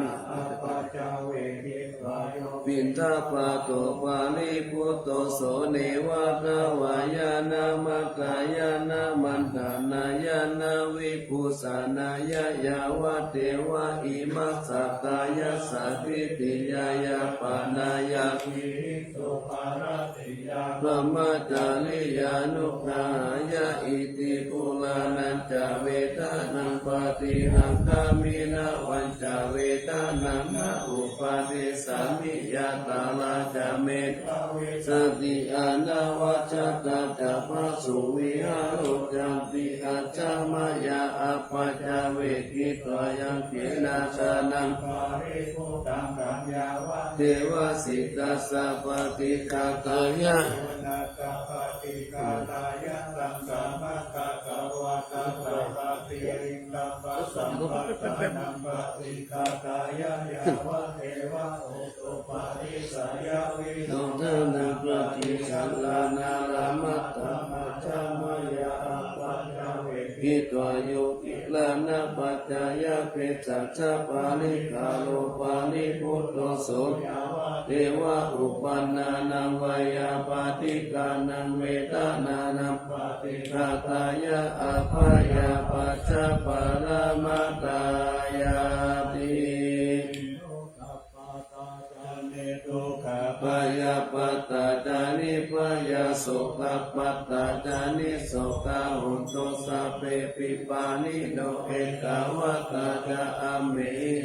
มาปัจจเวกิต ปินทปาโตปาลิพุตโตโสเนวะตาวายานามัตตายานามันตานายานาวิปุสานายายาวะเทวะอิมัสสะกายะสัพพิติยายาปานายาภิสุภารติยาพระมาจาริยานุภายะอิติปุลานันจเวทานังปฏิหังคามินาวันจเวทานังนาอุปาทิสามิยาตาลาจาเมสติอานาวัจตาจาภสุวิหารุจันติอาจามายาอัปปะจาเวกิตวยังเกนาชานังปาริภูตังกัญญาวะเทวสิตาสัพพิกาตายะนาคาปฏิกาตายะตังสัมมาคาตวะตาปฏิริงตัมปะสัมปะตานังปฏิกาตายะยาวะเทวะโอตุปาริสายาวิโนทนาปฏิสังลานารามัตตมัจจามายาอัปปัญญาเวกิตวโยกิลานาปัจจายะเปสัจจปาลิกาโลปาลิพุทโธโสเทวะอุปันนานังวายาปาติกานังเวทานานังปฏิฆาตายะอภายาปัจจปารามาตายาติปายาปัตตาจานิปายาสุขปัตตาจานิสุขหุนโตสัพเพปิปานิโนเอกาวตาจาอเม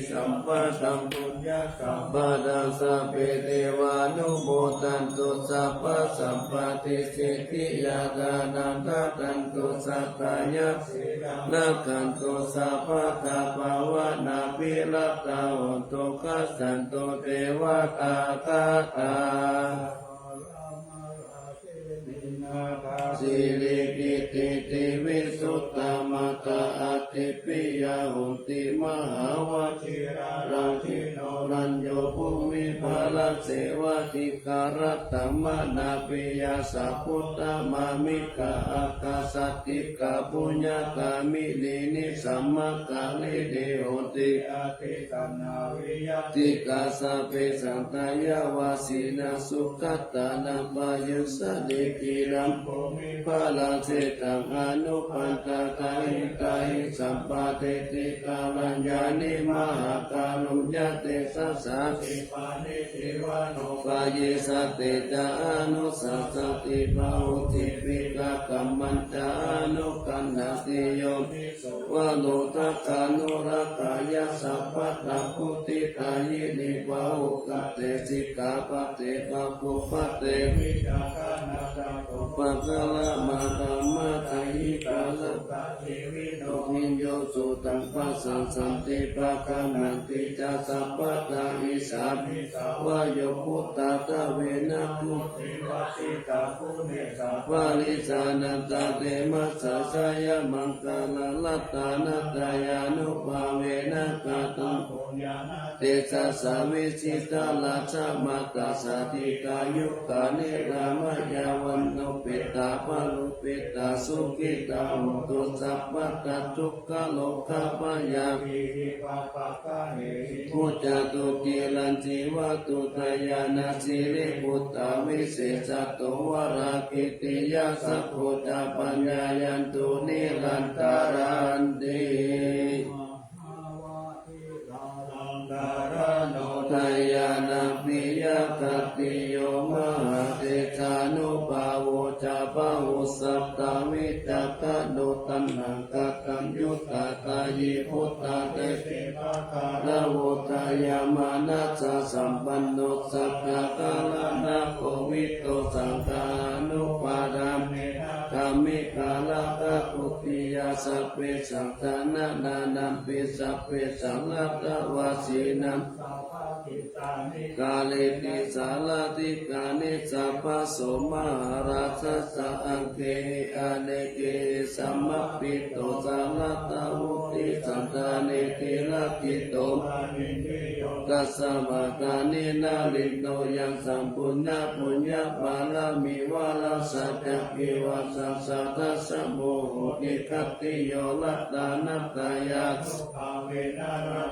สัมปะตังปุญญกัมปะดังสัพเพเทวานุโมทันตุสัพพะสัมปติสิทธิยาตานังทัตตันตุสัตตายะนักขันตุสัพพะตาภาวนาภิรัตตาหุนตุคัสสันตุเทวตาตาตาสิริกิติติวิสุตตมัตตาอติปิยาหุติมหาวชิรารังคิโนรัญโยภูมิภาลเสวติการตัมมานาปิยาสัพพุตตมามิกาอากาสติกาปุญญากามิลินิสัมมกาลิเดโหติอาติตนาวิยติกาสเปสันตายาวาสินาสุขตานัปายุสติกิรัมภูมิภาลเสตังอนุปันตกาหิกาหิสัมปะเทติกาลัญญานิมหากาลุญญเตสัสสะติปานิทิวานุปายิสัตเตจานุสัสสติภาหุติปิกากัมมันจานุกันนาติโยวะโลทัคานุรักขายะสัพพะตะพุติตายินิวะหุกัตเตสิกาปะเตปะปุปะเตวิจาคานาตาตุปะกะละมาตามาตายิกาละตาเทวิโนหิโยสุตังปัสสังสันติปะกังนันติจาสัพพะตาอิสามิสาวะโยพุตตาตะเวนะพุทธิวัติตาภูเนสาวะลิสานันตาเตมัสสะสายะมังคลาลัตตานัตตายานุภาเวนะกาตังปุญญานาเตสะสาวิสิตาลาชะมัตตาสติกายุกานิรามยาวันโนปิตาปะลุปิตาสุขิตาหุตุสัพพะตะทุกขโลกาปยาภิปะปะกะเหพุจตุกิลันจิวะตุทายานาสิริพุตตาวิเศษโตวราคิติยาสัพพุทธปัญญายันตุนิรันตารันติทายานาปิยกติโยมหาเตชานุภาโวจาภาวุสัตตวิจักขโนตันหังกัตัญยุตตาตายิพุตตาเตติภาคาลโวทายามานัสสะสัมปันโนสัพพะกาลนาโควิโตสังฆานุปาดามเนกามิกาลกะปุติยาสัพเพสังฆานานานัมปิสัพเพสังฆตวาสีนัมกาเลติสาลาติกานิสัพพะโสมหาราชสังอังเคอเนเกสัมมปิโตสาลตาวุติสันตาเนติลกิโตกัสสะมะกานินาลิโนยังสัมปุญญาปุญญาบาลามิวาลาสัจจกิวัสสะทัสสะโมโหติคัตติโยลัตตานัตตายาสุภาเวนะรัต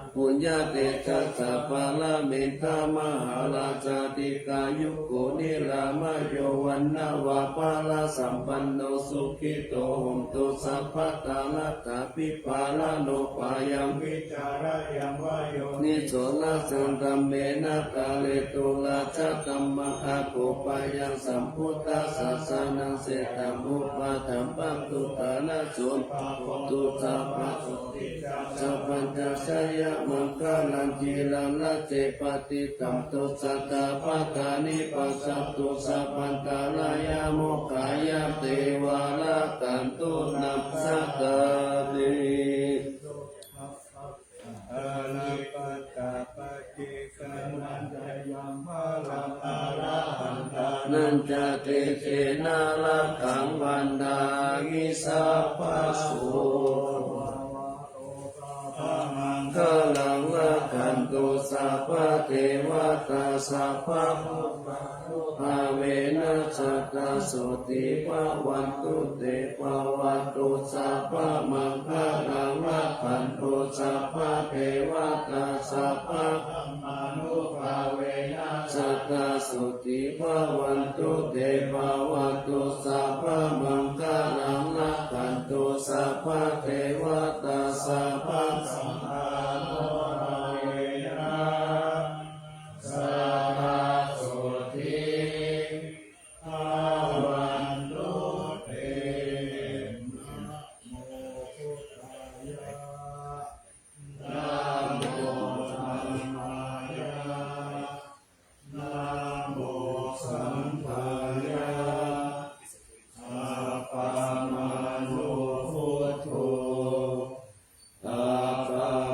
โต ปุญญาเตชะสัพพะละเมนทามหาราชาติกายุโกนิรามโยวันนาวาปาลสัมปันโนสุขิโตหนตุสัพพะตาลัตถาปิปาลโนปายังวิจารยังวายโยนิโสนาสันตัมเมนะกาเลตุลาชะกัมมะอาโกปายังสัมพุทธัสสะสานังเสตัมมุปะธัมปังตุตานะสุนตุสัพพะสัพพัญจสยะมังคลังจีรังละเจปฏิตัมตุสัตตาปะทานิปัสสัตตุสัพพันตาลายาโมกขายาเทวาลกันตุนัสสะตาติ อริปัตตปฏิสันนันจะยังพลังอาราหันตานันจะเตเชนาลักังวันดากิสัพพสุขลังละขันตุสัพพเทวตาสัพพภาเวนะสัตตสุติภาวันตุเตภาวันตุสัพพมังคลังละขันตุสัพพเทวตาสัพพมนุภาเวนะสัตตสุติภาวันตุเตภาวันตุสัพพมังคลังละขันตุสัพพเทวตาสัพพสัมมาโนภาเวนะสัพพสุติภาวันตุเตนะโมพุทธายะนะโมธัมมายะนะโมสังฆายะสัพพะมานุพุทโธตัปปะ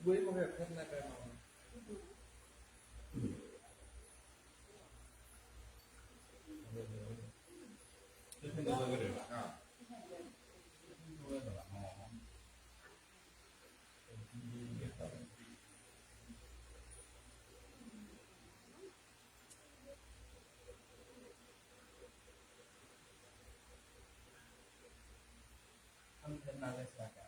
buổi công việc thân là cái nào à không thể nào để xảy ra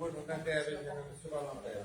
Bueno, nanti ada yang suka lampai.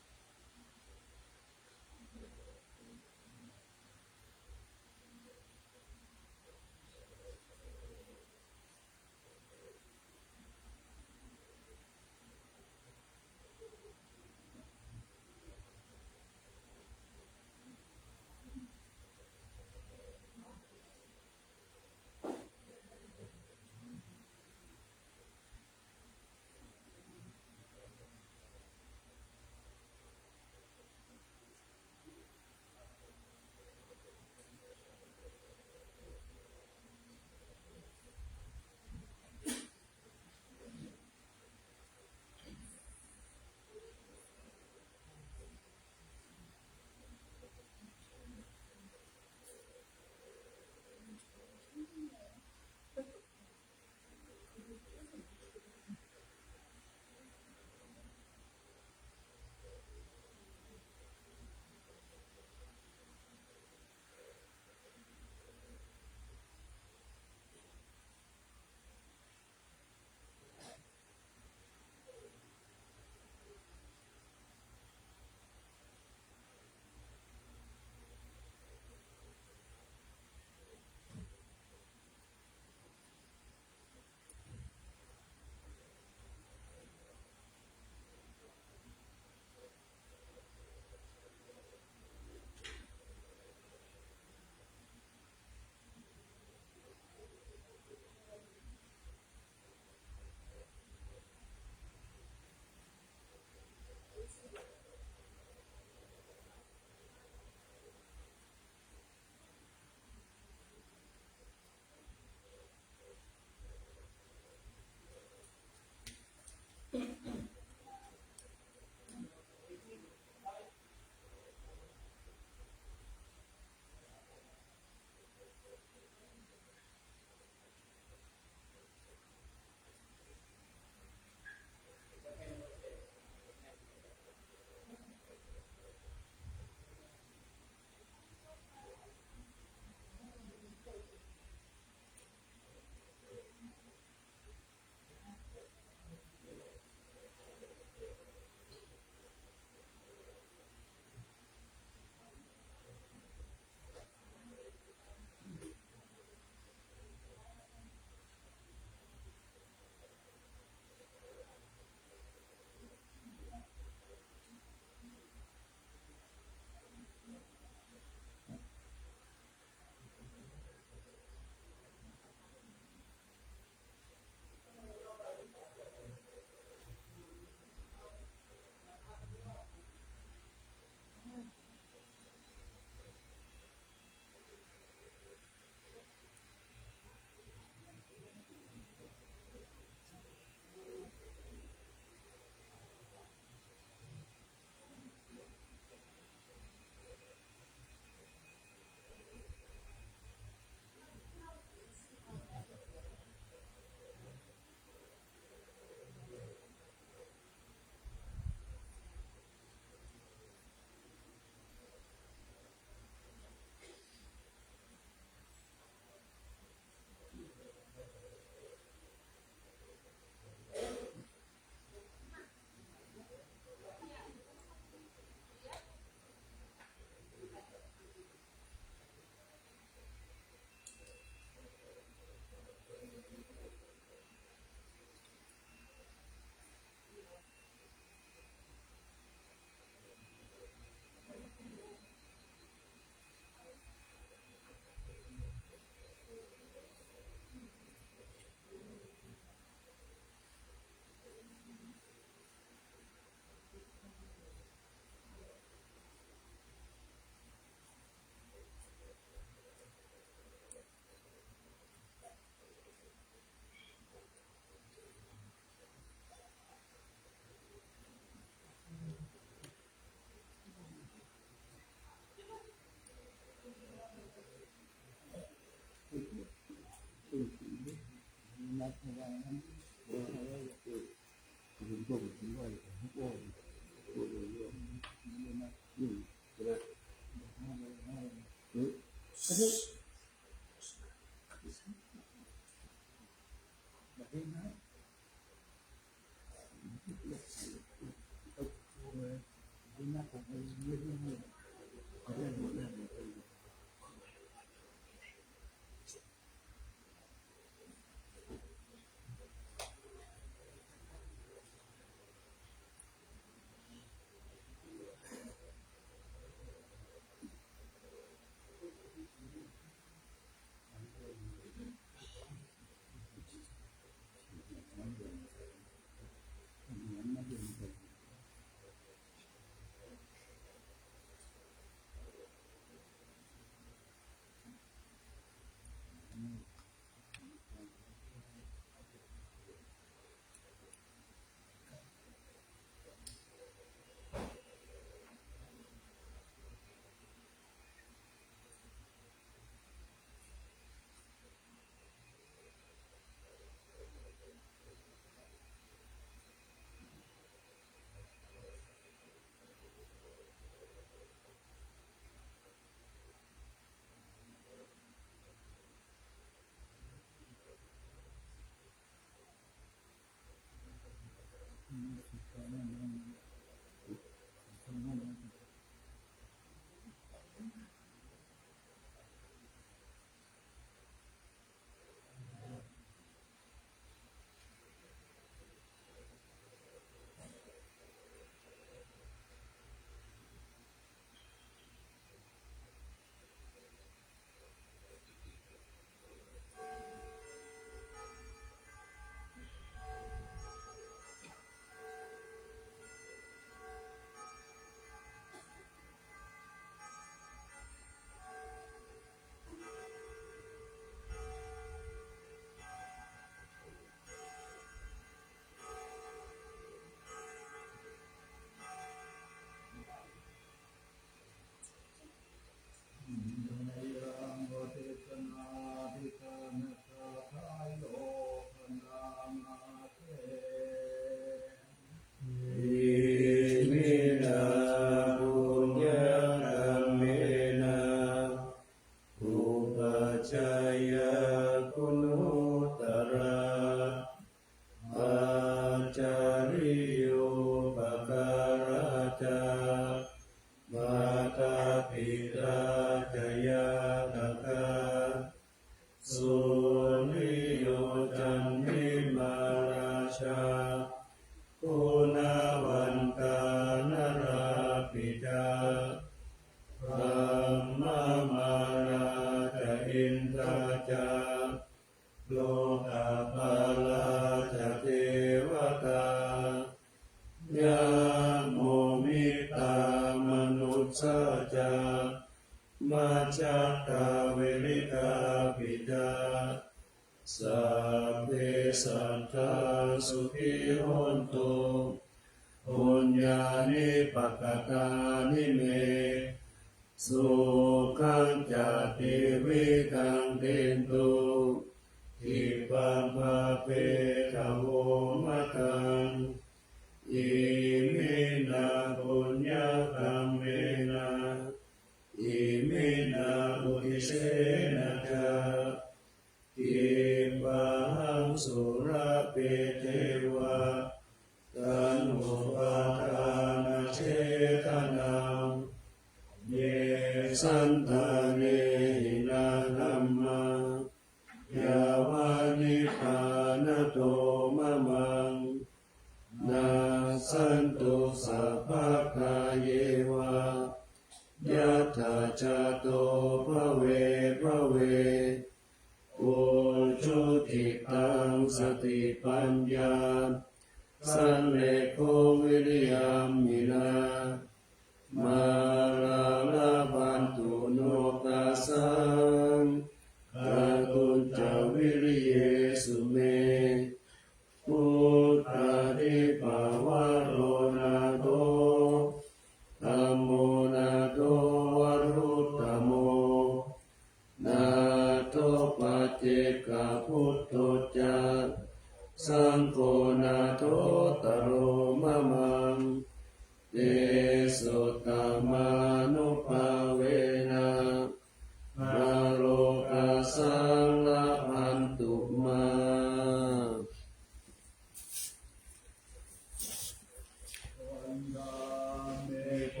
โก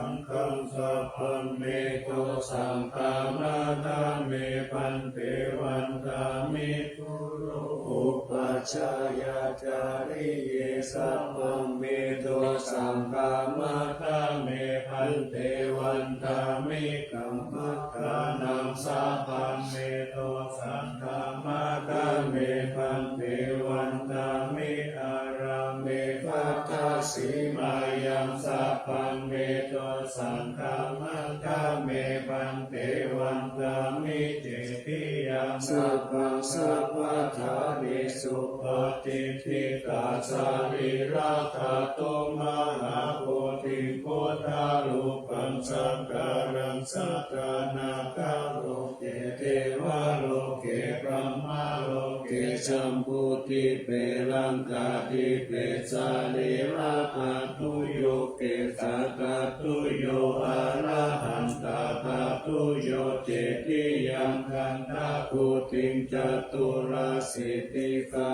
งฆังสัพพัมเมโตสังฆานาธาเมพันเตวันตามิปุโรอุปัชฌายาจาริเยสัพพัมเมโตสังฆามาธาเมพันเตวันตามิกัมมัฏฐานังสัพพัมเมโตสังฆามาธาเมพันเตวันตามิอาราเมภัตตาสีมายังสัพพัมเมโตสังฆามาธาเมพันเตวันตามิเจติยังสัพพังสัพพะทานิสุปฏิทิตาสาริราคาโตมหาโพธิพุทธาลูปังสักการังสัตตานาคาโลเกเทวาโลเกพระมาโลเกสัมพุติเปรังกาติเปสาลิราคาตุโยเกสักาตุโยอะระหันตาคาตุโยเจติยังคันตาภูติงจตุราสิติกา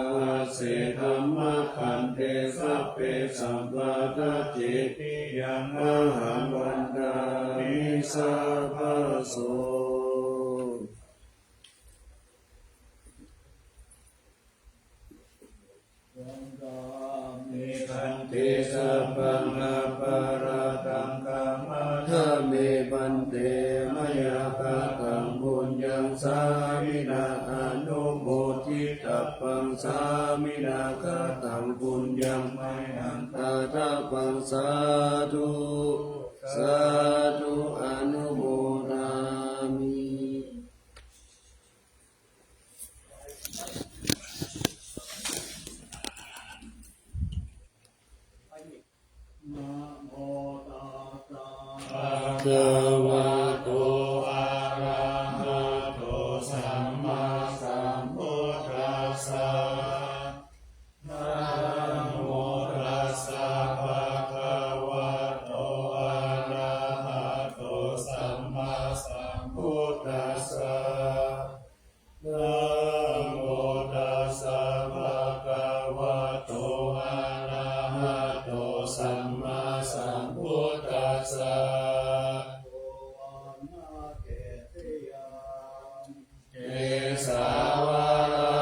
เสธัมมะคันเทสัพเพสัมปะทะเจติยังมหังวันตามิสัพพะโสคันเทสัพพังอาปาราตังกัมมาทะเมปันเตมยาคาตังบุญยังสามินาอนุโมทิตัพพังสามินาคาตังบุญยังไมหังตาทัพพังสาธุสาธุอนุโมทามินะโมตัสสะภะคะวะโตอะระหะโตสัมมาสัมพุทธัสสะนะโมตัสสะภะคะวะโตอะระหะโตสัมมาสัมพุทธัสสะนะโมตัสสะภะคะวะโตอะระหะโตสัมมาสัมพุทธัสสะเกสาวาระ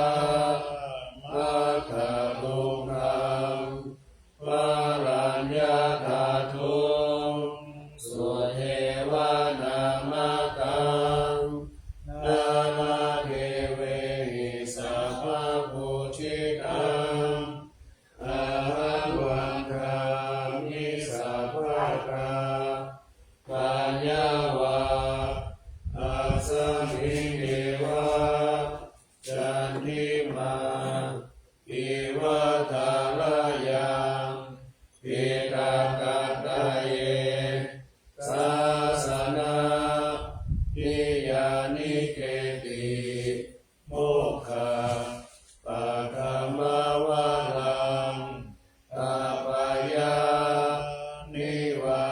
มัคคารุคังวารัญญาธาทุงสุเทวานามกังนามาเทเวหิสัพพะปุชิตังอาหังวันทามิสัพพะกาปัญญาวาอาสัมหิเนวะจันทิมาอิวัตาลายังปิตากัตตะเยสาสนานิยานิเกติโมกขาปะธรรมวัลังตาปายานิวา